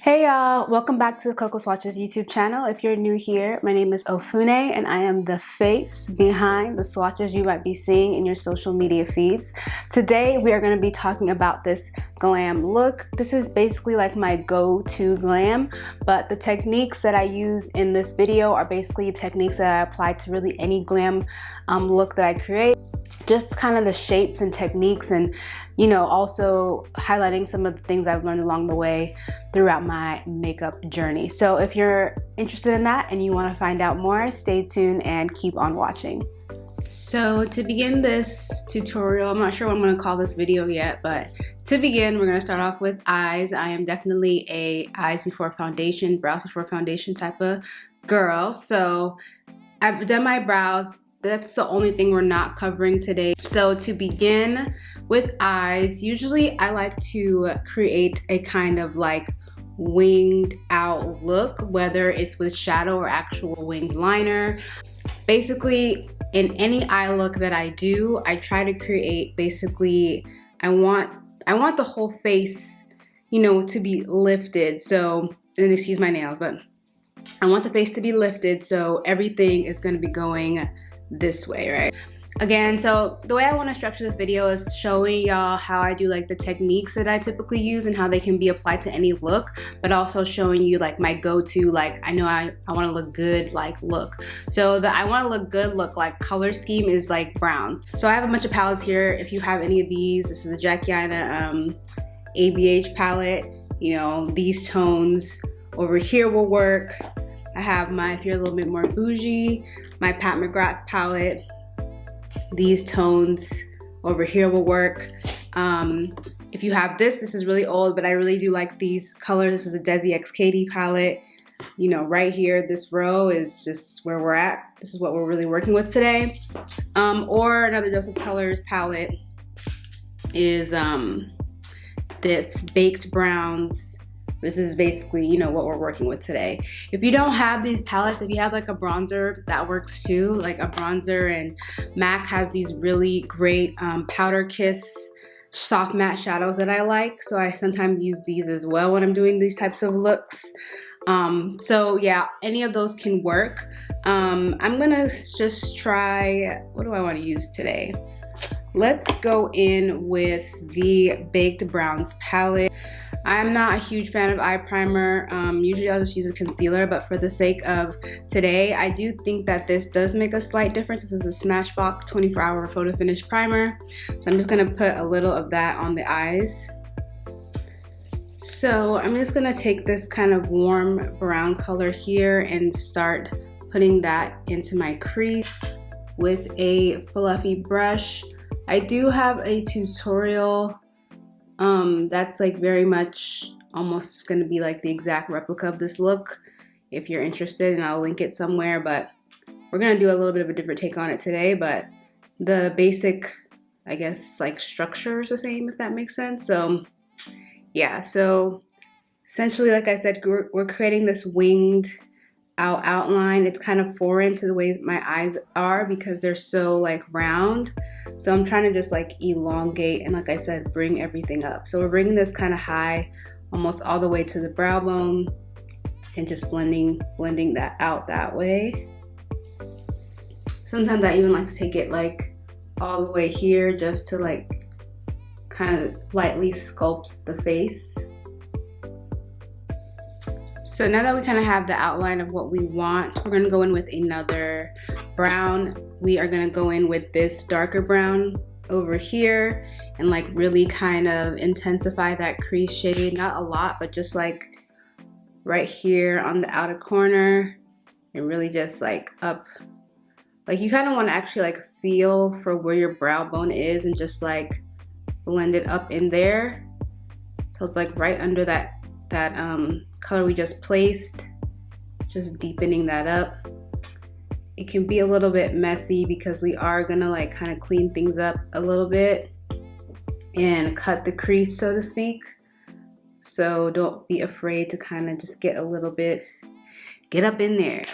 Hey y'all, welcome back to the Coco Swatches YouTube channel. If you're new here, my name is Ofune and I am the face behind the swatches you might be seeing in your social media feeds. Today we are going to be talking about this glam look. This is basically like my go-to glam, but the techniques that I use in this video are basically techniques that I apply to really any glam look that I create. Just kind of the shapes and techniques, and also highlighting some of the things I've learned along the way throughout my makeup journey. So if you're interested in that and you want to find out more, stay tuned and keep on watching. So to begin this tutorial, I'm not sure what I'm going to call this video yet, but to begin, we're going to start off with eyes. I am definitely a eyes before foundation, brows before foundation type of girl. So I've done my brows. That's the only thing we're not covering today. So to begin with eyes, usually I like to create a kind of like winged out look, whether it's with shadow or actual winged liner. Basically, in any eye look that I do, I try to create basically, I want the whole face, to be lifted. So, and excuse my nails, but I want the face to be lifted, so everything is going to be going this way, right? Again, so the way I want to structure this video is showing y'all how I do like the techniques that I typically use and how they can be applied to any look, but also showing you like my go-to, like I know I want to look good like look. So the I want to look good look like color scheme is like browns. So I have a bunch of palettes here. If you have any of these, this is the Jackiana ABH palette. These tones over here will work. I have my, if you're a little bit more bougie, my Pat McGrath palette. These tones over here will work. If you have this is really old, but I really do like these colors. This is a Desi X Katie palette. Right here, this row is just where we're at. This is what we're really working with today. Or another Dose of Colors palette is this Baked Browns. This is basically, what we're working with today. If you don't have these palettes, if you have like a bronzer, that works too. Like a bronzer, and MAC has these really great Powder Kiss soft matte shadows that I like. So I sometimes use these as well when I'm doing these types of looks. So yeah, any of those can work. I'm gonna just try, what do I want to use today? Let's go in with the Baked Browns palette. I'm not a huge fan of eye primer. Usually I'll just use a concealer, but for the sake of today, I do think that this does make a slight difference. This is the Smashbox 24-hour photo finish primer. So I'm just gonna put a little of that on the eyes. So I'm just gonna take this kind of warm brown color here and start putting that into my crease with a fluffy brush. I do have a tutorial that's like very much almost going to be like the exact replica of this look if you're interested, and I'll link it somewhere, but we're going to do a little bit of a different take on it today. But the basic, I guess, like structure is the same, if that makes sense. So yeah, so essentially, like I said, we're creating this winged out outline. It's kind of foreign to the way my eyes are because they're so like round. So I'm trying to just like elongate and, like I said, bring everything up. So we're bringing this kind of high almost all the way to the brow bone and just blending that out that way. Sometimes I even like to take it like all the way here just to like kind of lightly sculpt the face. So now that we kind of have the outline of what we want, we're going to go in with another brown. We are going to go in with this darker brown over here and like really kind of intensify that crease shade. Not a lot, but just like right here on the outer corner, and really just like up. Like you kind of want to actually like feel for where your brow bone is and just like blend it up in there. So it's like right under that color we just placed, just deepening that up. It can be a little bit messy because we are gonna like kind of clean things up a little bit and cut the crease, so to speak. So don't be afraid to kind of just get a little bit, get up in there.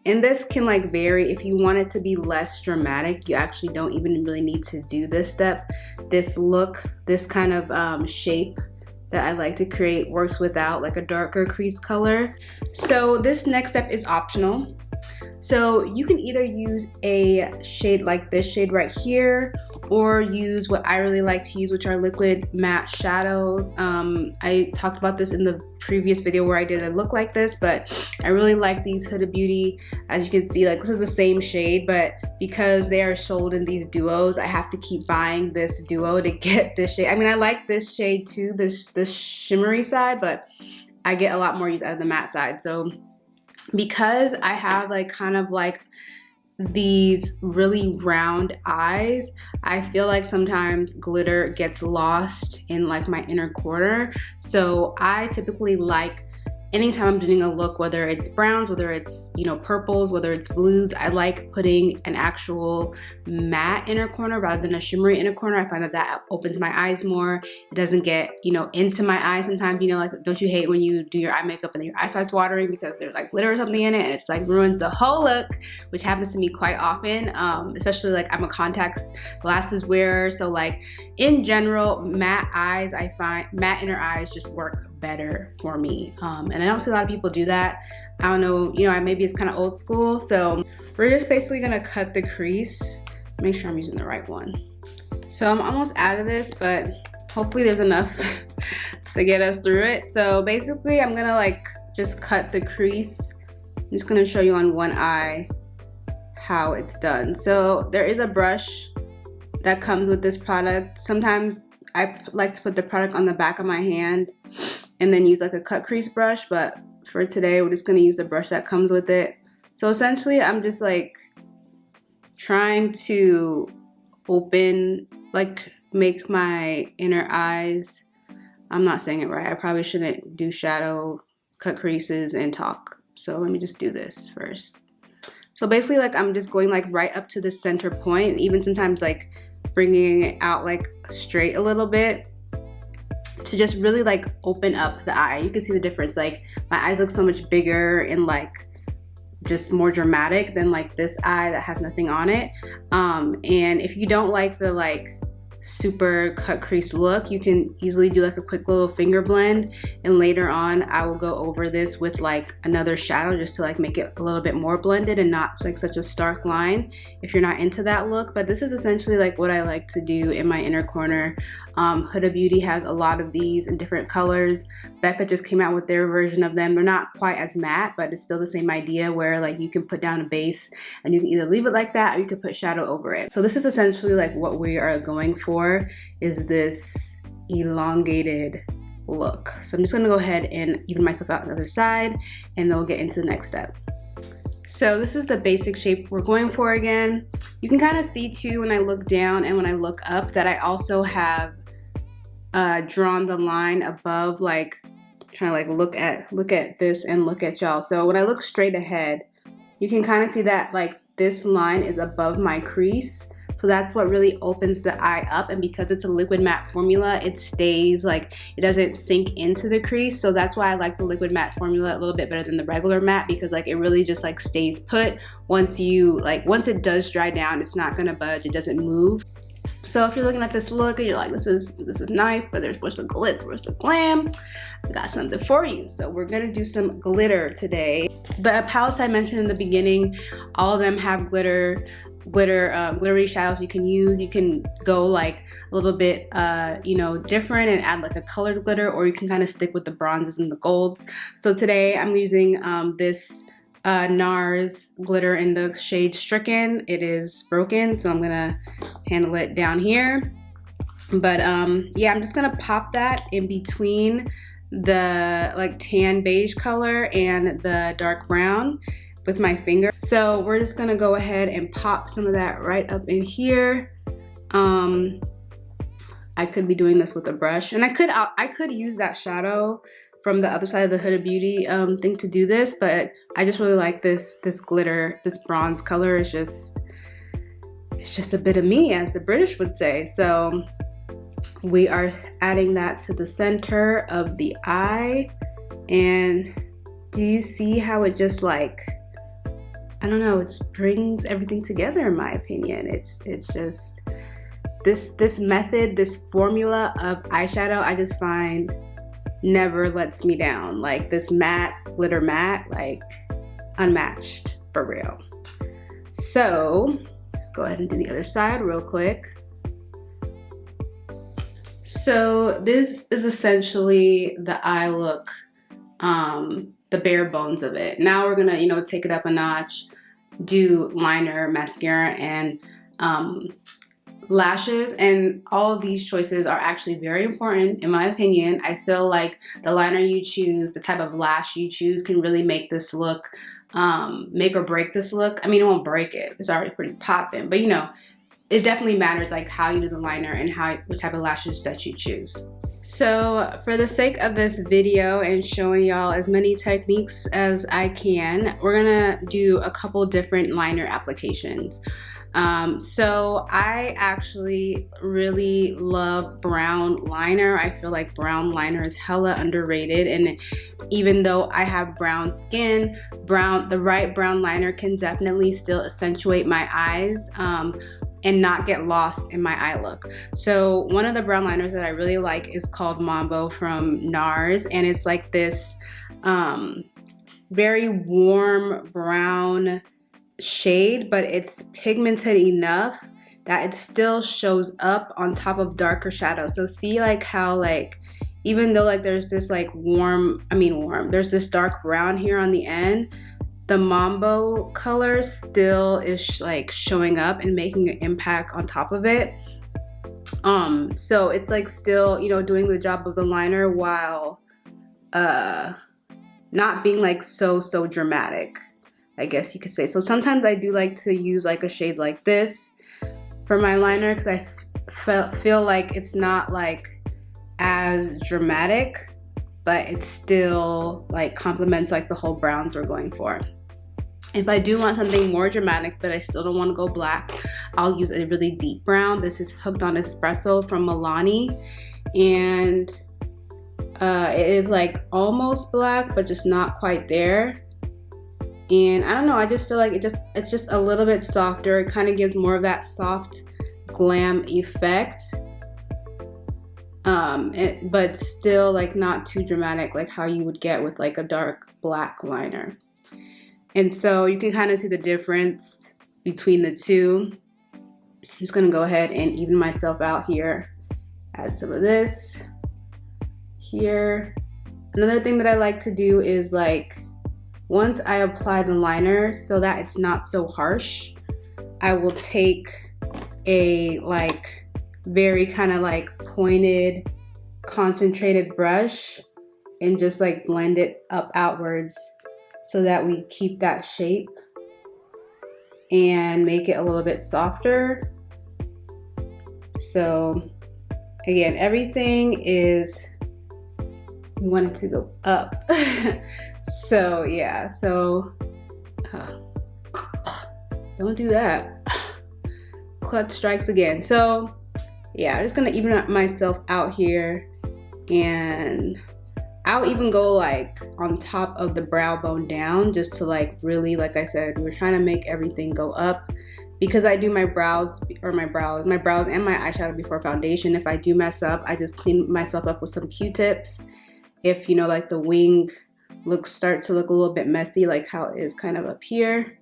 And this can like vary. If you want it to be less dramatic, you actually don't even really need to do this step. This look, this kind of shape that I like to create works without like a darker crease color. So this next step is optional. So you can either use a shade like this shade right here, or use what I really like to use, which are liquid matte shadows. I talked about this in the previous video where I did a look like this, but I really like these Huda Beauty. As you can see, like this is the same shade, but because they are sold in these duos, I have to keep buying this duo to get this shade. I mean, I like this shade too, this shimmery side, but I get a lot more use out of the matte side. So because I have like kind of like these really round eyes, I feel like sometimes glitter gets lost in like my inner corner. So I typically like, anytime I'm doing a look, whether it's browns, whether it's, you know, purples, whether it's blues, I like putting an actual matte inner corner rather than a shimmery inner corner. I find that that opens my eyes more. It doesn't get, you know, into my eyes sometimes. You know, like, don't you hate when you do your eye makeup and then your eye starts watering because there's like glitter or something in it, and it's like ruins the whole look, which happens to me quite often, especially like I'm a contacts glasses wearer. So like in general, matte eyes, I find matte inner eyes just work better for me, and I don't see a lot of people do that. I don't know, you know, maybe it's kind of old school. So we're just basically gonna cut the crease, make sure I'm using the right one. So I'm almost out of this, but hopefully there's enough to get us through it. So basically I'm gonna like just cut the crease. I'm just gonna show you on one eye how it's done. So there is a brush that comes with this product. Sometimes I like to put the product on the back of my hand and then use like a cut crease brush, but for today we're just gonna use the brush that comes with it. So essentially I'm just like trying to open, like make my inner eyes, I'm not saying it right, I probably shouldn't do shadow, cut creases, and talk. So let me just do this first. So basically like I'm just going like right up to the center point, even sometimes like bringing it out like straight a little bit, to just really like open up the eye. You can see the difference. Like my eyes look so much bigger and like just more dramatic than like this eye that has nothing on it. And if you don't like the like super cut crease look, you can easily do like a quick little finger blend, and later on I will go over this with like another shadow just to like make it a little bit more blended and not like such a stark line if you're not into that look. But this is essentially like what I like to do in my inner corner. Huda Beauty has a lot of these in different colors. Becca just came out with their version of them. They're not quite as matte, but it's still the same idea where like you can put down a base and you can either leave it like that or you could put shadow over it. So this is essentially like what we are going for, is this elongated look. So I'm just gonna go ahead and even myself out on the other side, and then we'll get into the next step. So this is the basic shape we're going for again. You can kind of see too when I look down and when I look up that I also have drawn the line above, like kind of like look at this and look at y'all. So when I look straight ahead, you can kind of see that like this line is above my crease. So that's what really opens the eye up, and because it's a liquid matte formula, it stays like, it doesn't sink into the crease. So that's why I like the liquid matte formula a little bit better than the regular matte, because like it really just like stays put. Once it does dry down, it's not gonna budge, it doesn't move. So if you're looking at this look and you're like, this is nice, but where's the glitz, where's the glam? I got something for you. So we're gonna do some glitter today. The palettes I mentioned in the beginning, all of them have glittery shadows you can use. You can go like a little bit you know, different and add like a colored glitter, or you can kind of stick with the bronzes and the golds. So today I'm using this NARS glitter in the shade Stricken. It is broken, so I'm gonna handle it down here. But yeah, I'm just gonna pop that in between the like tan beige color and the dark brown with my finger. So we're just gonna go ahead and pop some of that right up in here. I could be doing this with a brush, and I could use that shadow from the other side of the Huda Beauty thing to do this, but I just really like this glitter, this bronze color. It's just a bit of me, as the British would say. So we are adding that to the center of the eye, and do you see how it just like, I don't know, it just brings everything together in my opinion. It's just this method, this formula of eyeshadow, I just find never lets me down. Like this matte, glitter matte, like unmatched for real. So let's go ahead and do the other side real quick. So this is essentially the eye look, the bare bones of it. Now we're gonna, you know, take it up a notch, do liner, mascara, and lashes. And all of these choices are actually very important in my opinion. I feel like the liner you choose, the type of lash you choose can really make this look, make or break this look. I mean, it won't break it, it's already pretty popping, but you know, it definitely matters like how you do the liner and what type of lashes that you choose. So for the sake of this video and showing y'all as many techniques as I can, we're gonna do a couple different liner applications. So I actually really love brown liner. I feel like brown liner is hella underrated, and even though I have brown skin, the right brown liner can definitely still accentuate my eyes and not get lost in my eye look. So one of the brown liners that I really like is called Mambo from NARS, and it's like this very warm brown shade, but it's pigmented enough that it still shows up on top of darker shadows. So see like how like, even though like there's this like there's this dark brown here on the end, the Mambo color still is like showing up and making an impact on top of it. So it's like still, you know, doing the job of the liner while not being like so dramatic, I guess you could say. So sometimes I do like to use like a shade like this for my liner because I feel like it's not like as dramatic, but it still like complements like the whole browns we're going for. If I do want something more dramatic, but I still don't want to go black, I'll use a really deep brown. This is Hooked on Espresso from Milani, and it is like almost black, but just not quite there. And I don't know, I just feel like it's just a little bit softer. It kind of gives more of that soft glam effect, but still like not too dramatic like how you would get with like a dark black liner. And so you can kind of see the difference between the two. I'm just gonna go ahead and even myself out here. Add some of this here. Another thing that I like to do is like, once I apply the liner so that it's not so harsh, I will take a like very kind of like pointed, concentrated brush and just like blend it up outwards so that we keep that shape and make it a little bit softer. So again, everything is, we want it to go up. So yeah, so don't do that. Clutch strikes again. So yeah, I'm just gonna even myself out here, and I'll even go like on top of the brow bone down just to like really, like I said, we're trying to make everything go up because I do my brows and my eyeshadow before foundation. If I do mess up, I just clean myself up with some Q-tips. If you know, like the wing starts to look a little bit messy, like how it is kind of up here.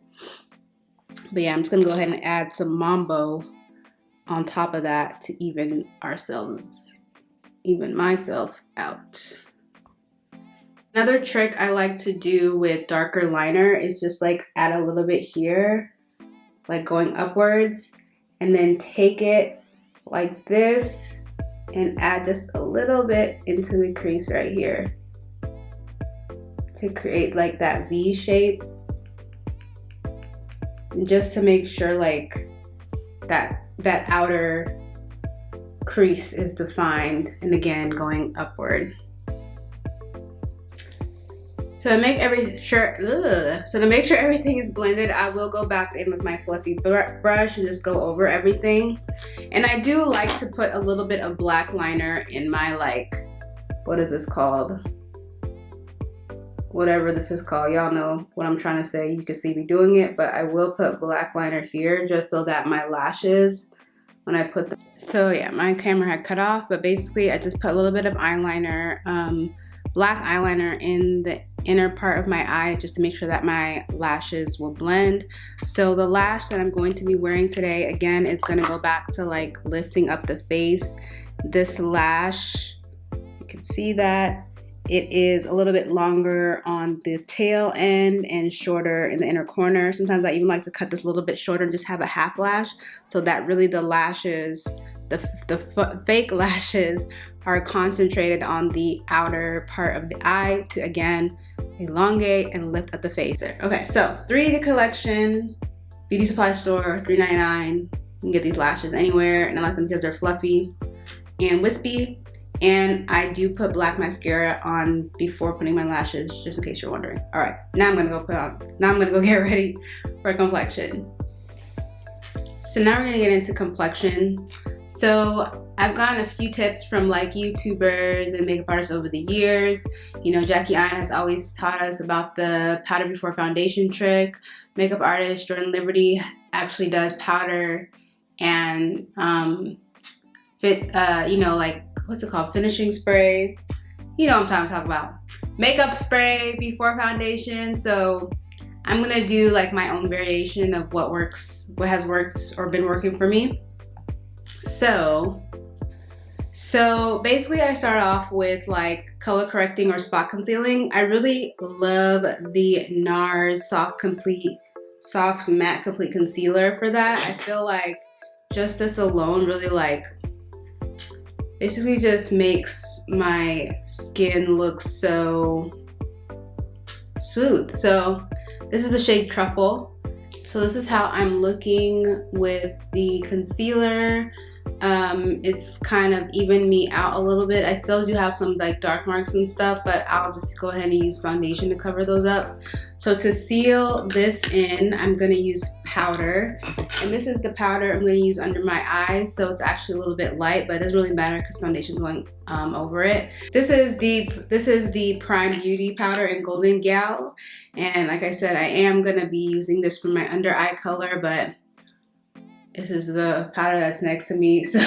But yeah, I'm just gonna go ahead and add some Mambo on top of that to even myself out. Another trick I like to do with darker liner is just like add a little bit here, like going upwards, and then take it like this and add just a little bit into the crease right here to create like that V shape, just to make sure like that outer crease is defined, and again going upward. So to make sure everything is blended, I will go back in with my fluffy brush and just go over everything. And I do like to put a little bit of black liner in my, like, what is this called? Whatever this is called, y'all know what I'm trying to say. You can see me doing it, but I will put black liner here just so that my lashes, when I put them. So yeah, my camera had cut off, but basically I just put a little bit of eyeliner black eyeliner in the inner part of my eye just to make sure that my lashes will blend. So the lash that I'm going to be wearing today, again, is going to go back to like lifting up the face. This lash, you can see that it is a little bit longer on the tail end and shorter in the inner corner. Sometimes I even like to cut this a little bit shorter and just have a half lash so that really the lashes, the fake lashes, are concentrated on the outer part of the eye to, again, elongate and lift up the face. Okay, so 3 Complexion, beauty supply store, $3.99. You can get these lashes anywhere, and I like them because they're fluffy and wispy. And I do put black mascara on before putting my lashes, just in case you're wondering. All right, now I'm gonna go get ready for Complexion. So now we're gonna get into Complexion. So I've gotten a few tips from like YouTubers and makeup artists over the years. You know, Jackie Ayan has always taught us about the powder before foundation trick. Makeup artist Jordan Liberty actually does powder and you know, like, what's it called? Finishing spray. You know what I'm talking about. Makeup spray before foundation. So I'm gonna do like my own variation of what has worked or been working for me. So basically I start off with like color correcting or spot concealing. I really love the NARS Soft Matte Complete Concealer for that. I feel like just this alone really like basically just makes my skin look so smooth. So this is the shade Truffle. So this is how I'm looking with the concealer. It's kind of evened me out a little bit. I still do have some like dark marks and stuff, but I'll just go ahead and use foundation to cover those up. So to seal this in, I'm gonna use powder. And this is the powder I'm gonna use under my eyes. So it's actually a little bit light, but it doesn't really matter because foundation's going over it. This is the Prime Beauty powder in Golden Gal. And like I said, I am gonna be using this for my under eye color, but this is the powder that's next to me. So,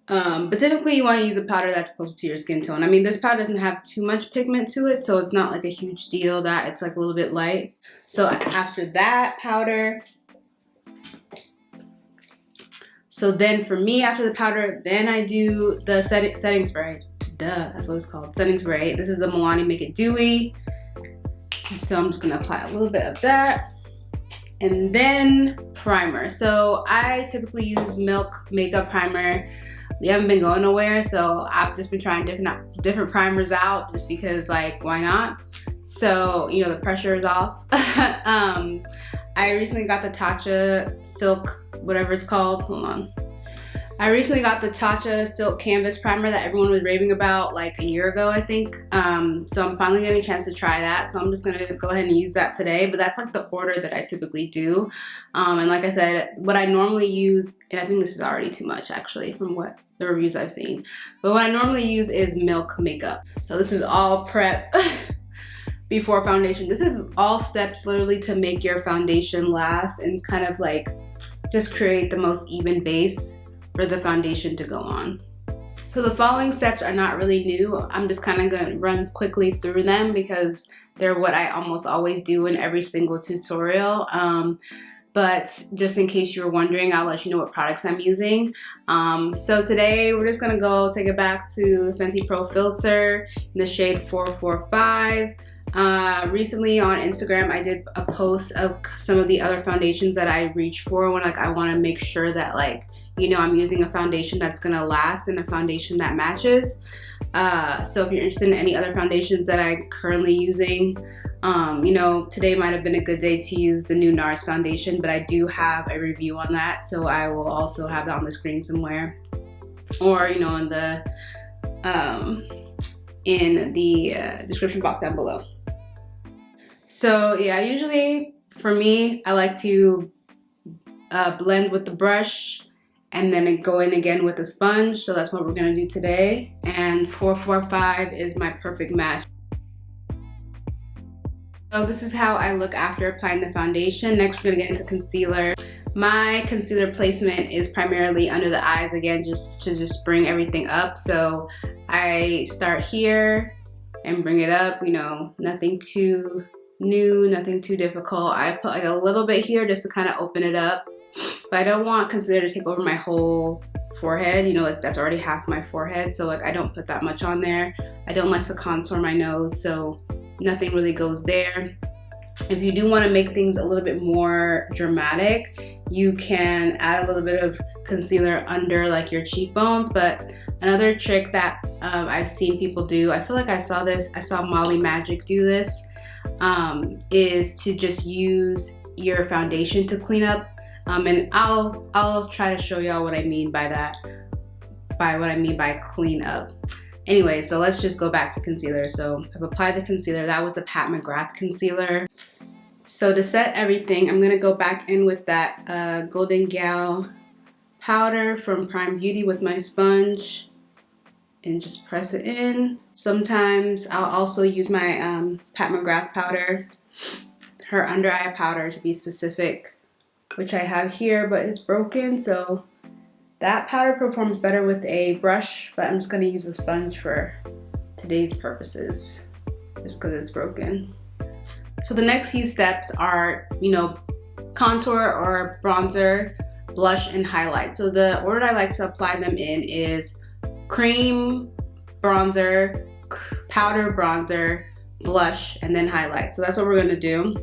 but typically you want to use a powder that's close to your skin tone. I mean, this powder doesn't have too much pigment to it, so it's not like a huge deal that it's like a little bit light. So after that powder, so then for me, after the powder, then I do the setting spray. Duh, that's what it's called, setting spray. This is the Milani Make It Dewy. So I'm just gonna apply a little bit of that. And then primer. So I typically use Milk Makeup Primer. We haven't been going nowhere, so I've just been trying different primers out just because, like, why not? So, you know, the pressure is off. I recently got the Tatcha Silk, whatever it's called. Hold on. I recently got the Tatcha Silk Canvas Primer that everyone was raving about like a year ago, I think. So I'm finally getting a chance to try that. So I'm just gonna go ahead and use that today, but that's like the order that I typically do. And like I said, what I normally use, and I think this is already too much actually from what the reviews I've seen, but what I normally use is Milk Makeup. So this is all prep before foundation. This is all steps literally to make your foundation last and kind of like just create the most even base for the foundation to go on. So the following steps are not really new. I'm just kind of going to run quickly through them because they're what I almost always do in every single tutorial. But just in case you're wondering, I'll let you know what products I'm using. So today we're just gonna go take it back to the Fenty Pro Filter in the shade 445. Recently on Instagram, I did a post of some of the other foundations that I reach for when like I want to make sure that like, you know, I'm using a foundation that's gonna last and a foundation that matches. So if you're interested in any other foundations that I'm currently using, you know, today might have been a good day to use the new NARS foundation, but I do have a review on that, so I will also have that on the screen somewhere, or you know, in the description box down below. So yeah, usually for me, I like to blend with the brush and then go in again with a sponge. So that's what we're gonna do today. And 445 is my perfect match. So this is how I look after applying the foundation. Next, we're gonna get into concealer. My concealer placement is primarily under the eyes, again, just to bring everything up. So I start here and bring it up, you know, nothing too new, nothing too difficult. I put like a little bit here just to kind of open it up, but I don't want concealer to take over my whole forehead, you know, like that's already half my forehead, so like I don't put that much on there. I don't like to contour my nose, so nothing really goes there. If you do want to make things a little bit more dramatic, you can add a little bit of concealer under like your cheekbones. But another trick that I've seen people do, I feel like I saw Molly Magic do this, is to just use your foundation to clean up. And I'll try to show y'all what I mean by that, by what I mean by clean up. Anyway, so let's just go back to concealer. So I've applied the concealer. That was the Pat McGrath concealer. So to set everything, I'm gonna go back in with that Golden Gal powder from Prime Beauty with my sponge and just press it in. Sometimes I'll also use my Pat McGrath powder, her under eye powder to be specific, which I have here, but it's broken, so that powder performs better with a brush, but I'm just gonna use a sponge for today's purposes, just because it's broken. So the next few steps are, you know, contour or bronzer, blush, and highlight. So the order I like to apply them in is cream, bronzer, powder, bronzer, blush, and then highlight. So that's what we're gonna do.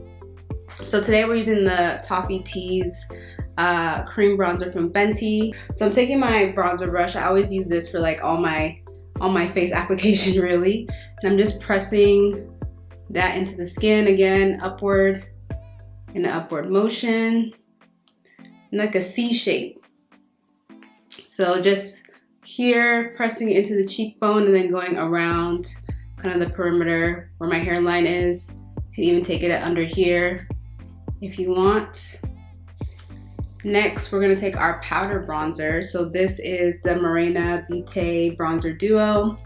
So today we're using the Toffee Tease cream bronzer from Fenty. So I'm taking my bronzer brush. I always use this for like all my face application really. And I'm just pressing that into the skin again, upward, in an upward motion, like a C shape. So just here, pressing it into the cheekbone and then going around kind of the perimeter where my hairline is. You can even take it under here if you want. Next, we're gonna take our powder bronzer. So this is the Morena Vitae Bronzer Duo.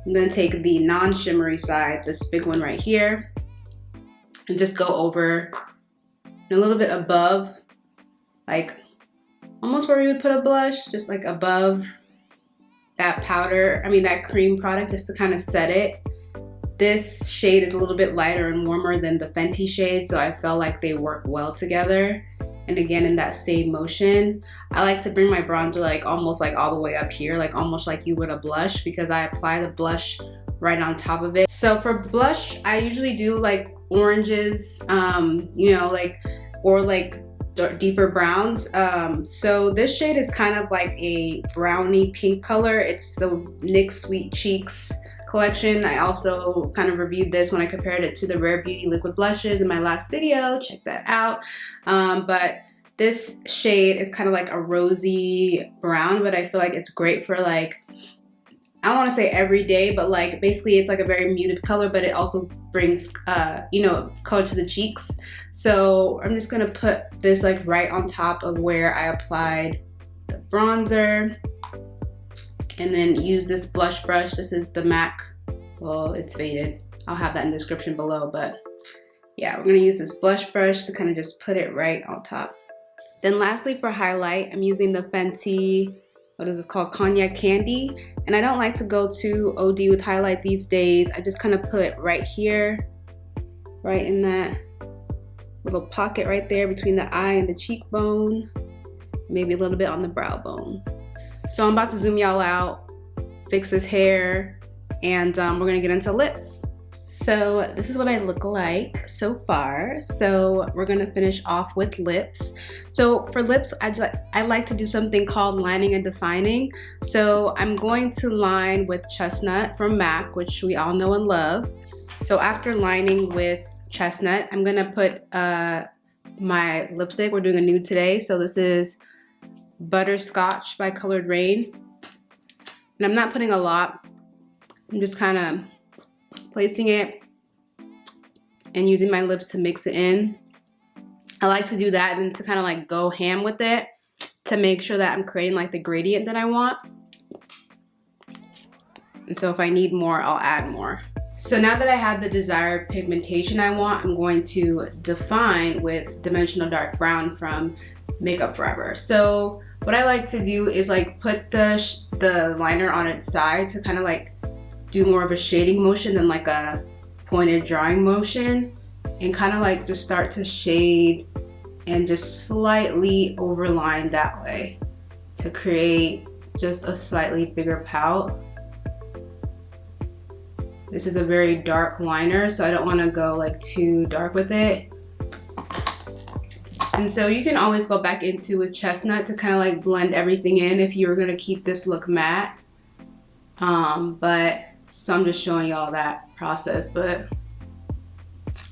I'm gonna take the non-shimmery side, this big one right here, and just go over a little bit above, like almost where we would put a blush, just like above that powder, that cream product, just to kind of set it. This shade is a little bit lighter and warmer than the Fenty shade, so I felt like they work well together. And again, in that same motion, I like to bring my bronzer like almost like all the way up here, like almost like you would a blush, because I apply the blush right on top of it. So for blush, I usually do like oranges, you know, like, or like deeper browns. So this shade is kind of like a brownie pink color. It's the NYX Sweet Cheeks collection. I also kind of reviewed this when I compared it to the Rare Beauty liquid blushes in my last video. Check that out. But this shade is kind of like a rosy brown, but I feel like it's great for like, I don't want to say every day, but like basically it's like a very muted color, but it also brings you know, color to the cheeks. So I'm just gonna put this like right on top of where I applied the bronzer. And then use this blush brush. This is the MAC. Well, it's faded. I'll have that in the description below, but yeah, we're gonna use this blush brush to kind of just put it right on top. Then lastly for highlight, I'm using the Fenty, what is this called? Cognac Candy. And I don't like to go too OD with highlight these days. I just kind of put it right here, right in that little pocket right there between the eye and the cheekbone, maybe a little bit on the brow bone. So I'm about to zoom y'all out, fix this hair, and we're gonna get into lips. So this is what I look like so far. So we're gonna finish off with lips. So for lips, I like to do something called lining and defining. So I'm going to line with Chestnut from MAC, which we all know and love. So after lining with Chestnut, I'm gonna put my lipstick. We're doing a nude today. So this is Butterscotch by Colored Rain. And I'm not putting a lot. I'm just kind of placing it and using my lips to mix it in. I like to do that and then to kind of like go ham with it to make sure that I'm creating like the gradient that I want. And so if I need more, I'll add more. So now that I have the desired pigmentation I want, I'm going to define with Dimensional Dark Brown from Makeup Forever. So what I like to do is like put the liner on its side to kind of like do more of a shading motion than like a pointed drawing motion, and kind of like just start to shade and just slightly overline that way to create just a slightly bigger pout. This is a very dark liner, so I don't want to go like too dark with it. And so you can always go back into with chestnut to kind of like blend everything in if you were going to keep this look matte. But so I'm just showing y'all that process, but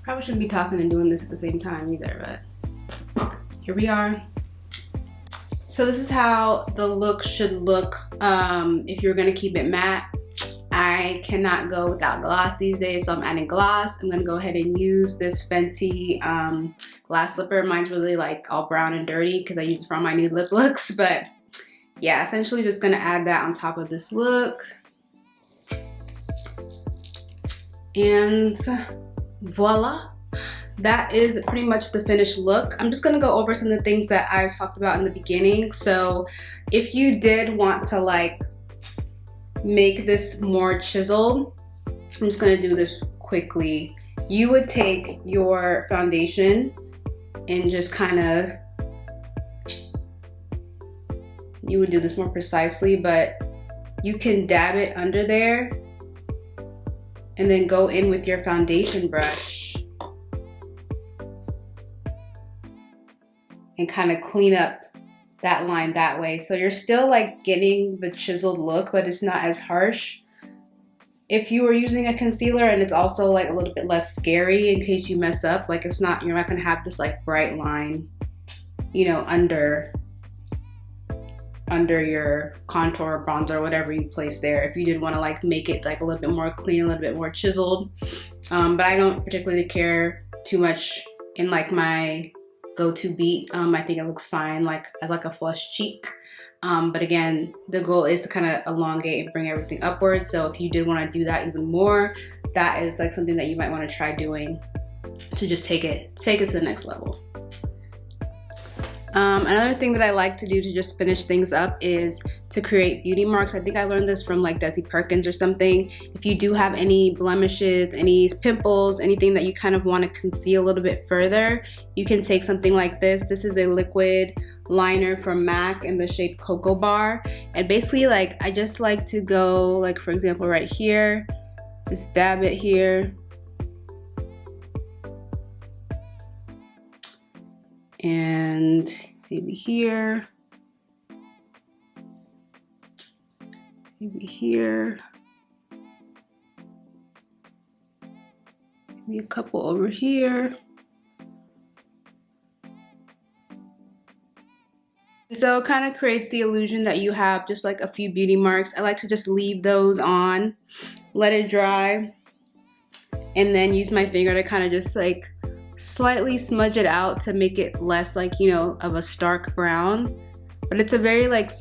probably shouldn't be talking and doing this at the same time either, but here we are. So this is how the look should look if you're gonna keep it matte. I cannot go without gloss these days, so I'm adding gloss. I'm gonna go ahead and use this Fenty glass lipper. Mine's really like all brown and dirty because I use it for all my new lip looks, but yeah, essentially just gonna add that on top of this look. And voila, that is pretty much the finished look. I'm just gonna go over some of the things that I talked about in the beginning. So if you did want to like make this more chiseled, I'm just gonna do this quickly. You would take your foundation and just kind of, you would do this more precisely, but you can dab it under there and then go in with your foundation brush and kind of clean up that line that way. So you're still like getting the chiseled look, but it's not as harsh. If you were using a concealer and it's also like a little bit less scary in case you mess up, like it's not, you're not gonna have this like bright line, you know, under your contour or bronzer or whatever you place there, if you did want to like make it like a little bit more clean, a little bit more chiseled. But I don't particularly care too much in like my go-to beat. I think it looks fine like as like a flush cheek. But again, the goal is to kind of elongate and bring everything upwards. So if you did want to do that even more, that is like something that you might want to try doing to just take it to the next level. Another thing that I like to do to just finish things up is to create beauty marks. I think I learned this from like Desi Perkins or something. If you do have any blemishes, any pimples, anything that you kind of want to conceal a little bit further, you can take something like this. This is a liquid liner from MAC in the shade Cocoa Bar. And basically like, I just like to go like, for example, right here, just dab it here. And maybe here, maybe here, maybe a couple over here. So it kind of creates the illusion that you have just like a few beauty marks. I like to just leave those on, let it dry, and then use my finger to kind of just like slightly smudge it out to make it less like, you know, of a stark brown. But it's a very like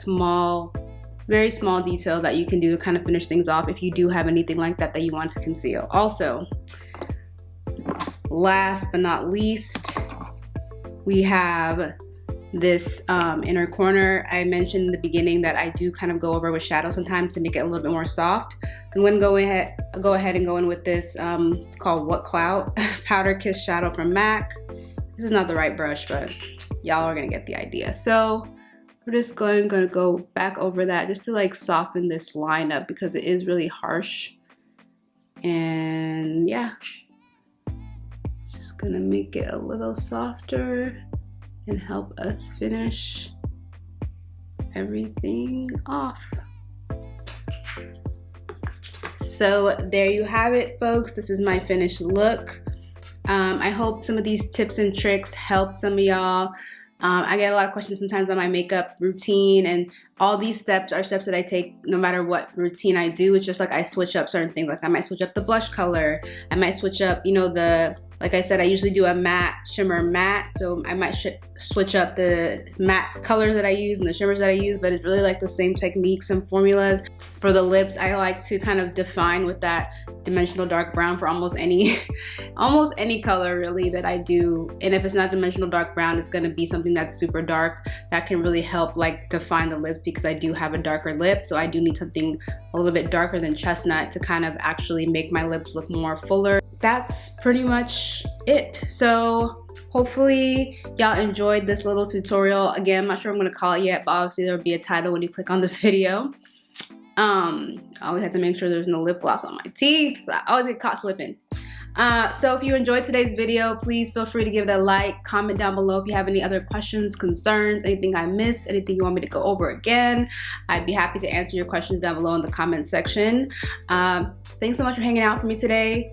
very small detail that you can do to kind of finish things off if you do have anything like that that you want to conceal. Also, last but not least, we have this inner corner. I mentioned in the beginning that I do kind of go over with shadow sometimes to make it a little bit more soft. I'm going to go ahead and go in with this, it's called What Clout Powder Kiss Shadow from MAC. This is not the right brush, but y'all are going to get the idea. So we're just going to go back over that just to like soften this line up because it is really harsh. And yeah, just going to make it a little softer and help us finish everything off. So there you have it, folks. This is my finished look. I hope some of these tips and tricks help some of y'all. I get a lot of questions sometimes on my makeup routine, and all these steps are steps that I take no matter what routine I do. It's just like I switch up certain things. Like I might switch up the blush color. I might switch up, you know, the Like I said, I usually do a matte shimmer matte, so I might switch up the matte colors that I use and the shimmers that I use, but it's really like the same techniques and formulas. For the lips, I like to kind of define with that dimensional dark brown for almost any almost any color really that I do. And if it's not dimensional dark brown, it's gonna be something that's super dark that can really help like define the lips, because I do have a darker lip, so I do need something a little bit darker than chestnut to kind of actually make my lips look more fuller. That's pretty much it. So hopefully y'all enjoyed this little tutorial. Again, I'm not sure what I'm gonna call it yet, but obviously there'll be a title when you click on this video. I always have to make sure there's no lip gloss on my teeth. I always get caught slipping. So if you enjoyed today's video, please feel free to give it a like, comment down below if you have any other questions, concerns, anything I missed, anything you want me to go over again. I'd be happy to answer your questions down below in the comment section. Thanks so much for hanging out for me today.